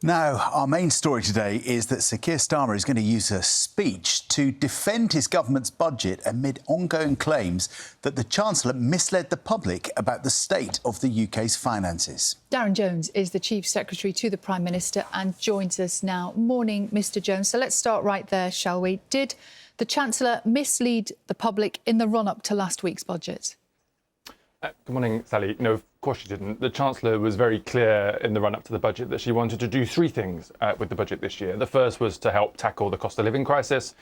Now, our main story today is that Sir Keir Starmer is going to use a speech to defend his government's budget amid ongoing claims that the Chancellor misled the public about the state of the UK's finances. Darren Jones is the Chief Secretary to the Prime Minister and joins us now. Morning, Mr Jones. So let's start right there, shall we? Did the Chancellor mislead the public in the run-up to last week's budget? Good morning, Sally. No, of course she didn't. The Chancellor was very clear in the run-up to the budget that she wanted to do three things with the budget this year. The first was to help tackle the cost of living crisis.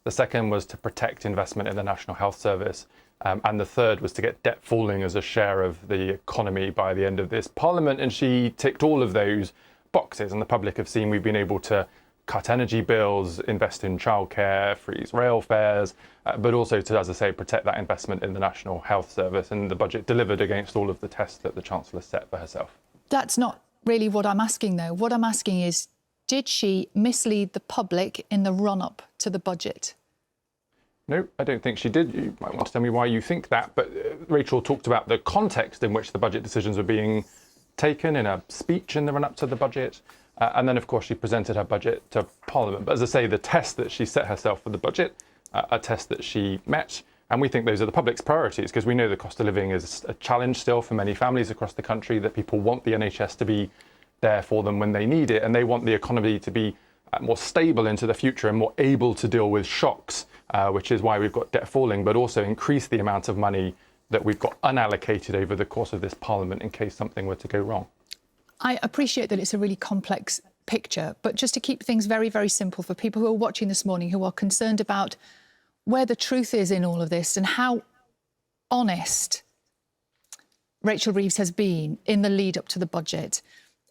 The second was to protect investment in the National Health Service. And the third was to get debt falling as a share of the economy by the end of this Parliament. And she ticked all of those boxes. And the public have seen we've been able to cut energy bills, invest in childcare, freeze rail fares, but also to, as I say, protect that investment in the National Health Service. And the budget delivered against all of the tests that the Chancellor set for herself. That's not really what I'm asking, though. What I'm asking is, did she mislead the public in the run-up to the budget? No, I don't think she did. You might want to tell me why you think that. But Rachel talked about the context in which the budget decisions were being taken in a speech in the run-up to the budget. And then, of course, she presented her budget to Parliament. But as I say, the test that she set herself for the budget, a test that she met. And we think those are the public's priorities, because we know the cost of living is a challenge still for many families across the country, that people want the NHS to be there for them when they need it. And they want the economy to be more stable into the future and more able to deal with shocks, which is why we've got debt falling, but also increase the amount of money that we've got unallocated over the course of this Parliament in case something were to go wrong. I appreciate that it's a really complex picture, but just to keep things very, very simple for people who are watching this morning, who are concerned about where the truth is in all of this and how honest Rachel Reeves has been in the lead up to the budget.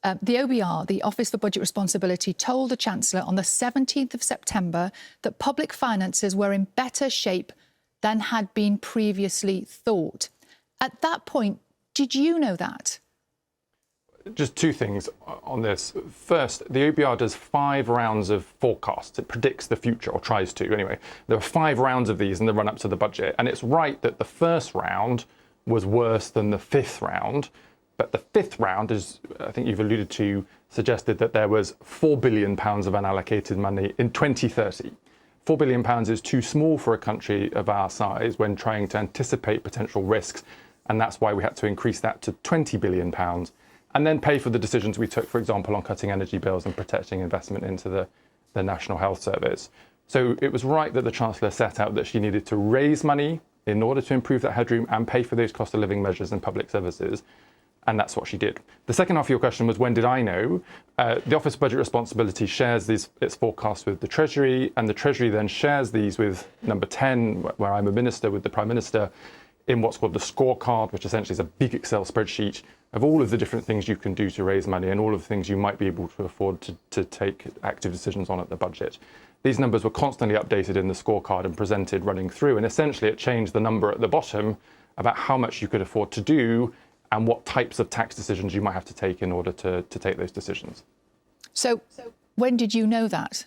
The OBR, the Office for Budget Responsibility, told the Chancellor on the 17th of September that public finances were in better shape than had been previously thought. At that point, did you know that? Just two things on this. First, the OBR does 5 rounds of forecasts. It predicts the future, or tries to anyway. There are 5 rounds of these in the run-up to the budget, and it's right that the first round was worse than the 5th round. But the 5th round, as I think you've alluded to, suggested that there was £4 billion of unallocated money in 2030. £4 billion is too small for a country of our size when trying to anticipate potential risks, and that's why we had to increase that to £20 billion. And then pay for the decisions we took, for example, on cutting energy bills and protecting investment into the National Health Service. So it was right that the Chancellor set out that she needed to raise money in order to improve that headroom and pay for those cost of living measures and public services. And that's what she did. The second half of your question was, when did I know? The Office of Budget Responsibility shares its forecasts with the Treasury, and the Treasury then shares these with number 10, where I'm a minister, with the Prime Minister, in what's called the scorecard, which essentially is a big Excel spreadsheet of all of the different things you can do to raise money and all of the things you might be able to afford to take active decisions on at the budget. These numbers were constantly updated in the scorecard and presented running through, and essentially it changed the number at the bottom about how much you could afford to do and what types of tax decisions you might have to take in order to take those decisions. So when did you know that?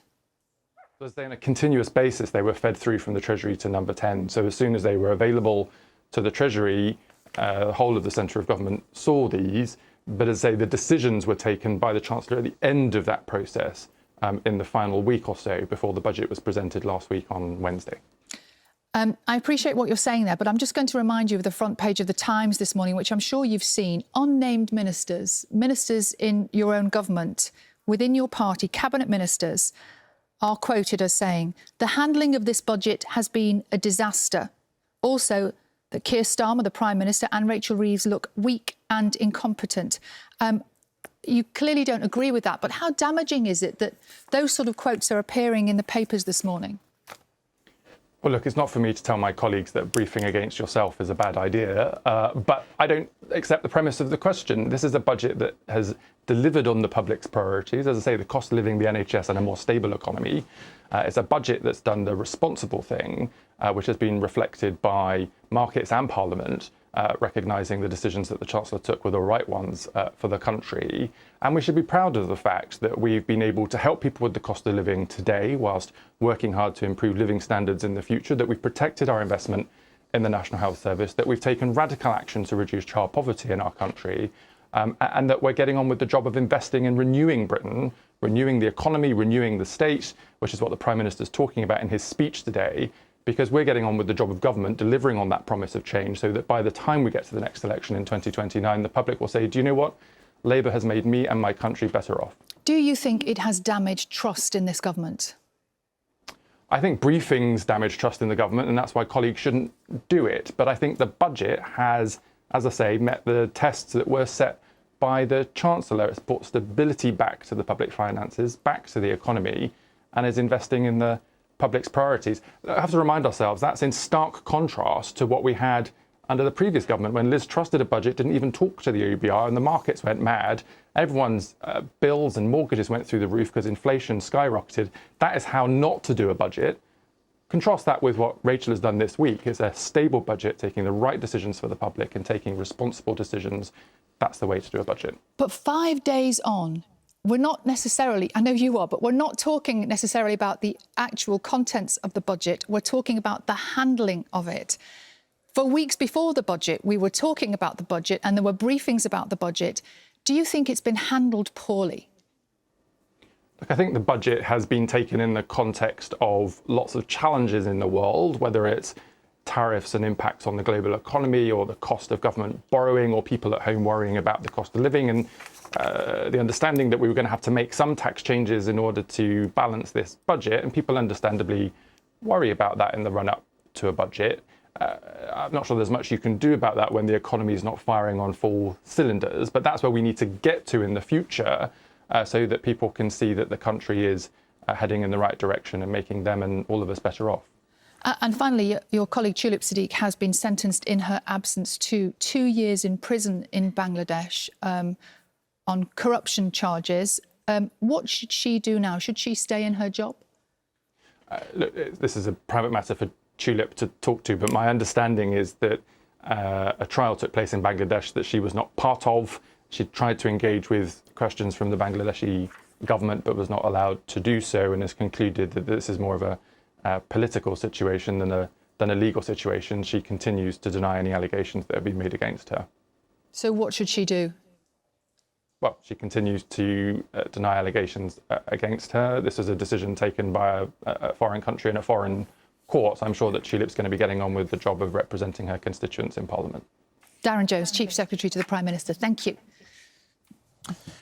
As they, on a continuous basis, they were fed through from the Treasury to number 10. So as soon as they were available to the Treasury, the whole of the centre of government saw these. But as I say, the decisions were taken by the Chancellor at the end of that process, in the final week or so before the budget was presented last week on Wednesday. I appreciate what you're saying there, but I'm just going to remind you of the front page of the Times this morning, which I'm sure you've seen. Unnamed ministers in your own government, within your party, cabinet ministers, are quoted as saying, "The handling of this budget has been a disaster." Also, that Keir Starmer, the Prime Minister, and Rachel Reeves look weak and incompetent. You clearly don't agree with that, but how damaging is it that those sort of quotes are appearing in the papers this morning? Well, look, it's not for me to tell my colleagues that briefing against yourself is a bad idea, but I don't accept the premise of the question. This is a budget that has delivered on the public's priorities. As I say, the cost of living, the NHS, and a more stable economy. It's a budget that's done the responsible thing, which has been reflected by markets and Parliament, recognising the decisions that the Chancellor took were the right ones for the country. And we should be proud of the fact that we've been able to help people with the cost of living today, whilst working hard to improve living standards in the future, that we've protected our investment in the National Health Service, that we've taken radical action to reduce child poverty in our country, and that we're getting on with the job of investing in renewing Britain, renewing the economy, renewing the state, which is what the Prime Minister's talking about in his speech today, because we're getting on with the job of government, delivering on that promise of change, so that by the time we get to the next election in 2029, the public will say, do you know what? Labour has made me and my country better off. Do you think it has damaged trust in this government? I think briefings damage trust in the government, and that's why colleagues shouldn't do it. But I think the budget has, as I say, met the tests that were set by the chancellor. It's brought stability back to the public finances, back to the economy, and is investing in the public's priorities. I have to remind ourselves that's in stark contrast to what we had under the previous government, when Liz trusted a budget, didn't even talk to the OBR, and the markets went mad. Everyone's bills and mortgages went through the roof because inflation skyrocketed. That is how not to do a budget. Contrast that with what Rachel has done this week. It's a stable budget, taking the right decisions for the public and taking responsible decisions. That's the way to do a budget. But 5 days on, we're not necessarily, I know you are, but we're not talking necessarily about the actual contents of the budget. We're talking about the handling of it. For weeks before the budget, we were talking about the budget and there were briefings about the budget. Do you think it's been handled poorly? Look, I think the budget has been taken in the context of lots of challenges in the world, whether it's tariffs and impacts on the global economy, or the cost of government borrowing, or people at home worrying about the cost of living, and the understanding that we were going to have to make some tax changes in order to balance this budget. And people understandably worry about that in the run-up to a budget. I'm not sure there's much you can do about that when the economy is not firing on full cylinders, but that's where we need to get to in the future, so that people can see that the country is heading in the right direction and making them and all of us better off. And finally, your colleague Tulip Siddiq has been sentenced in her absence to 2 years in prison in Bangladesh on corruption charges. What should she do now? Should she stay in her job? Look, this is a private matter for Tulip to talk to, but my understanding is that a trial took place in Bangladesh that she was not part of. She tried to engage with questions from the Bangladeshi government, but was not allowed to do so, and has concluded that this is more of a political situation than a legal situation. She continues to deny any allegations that have been made against her. So what should she do? Well, she continues to deny allegations against her. This is a decision taken by a foreign country in a foreign court. I'm sure that Tulip's going to be getting on with the job of representing her constituents in Parliament. Darren Jones, Chief Secretary to the Prime Minister. Thank you.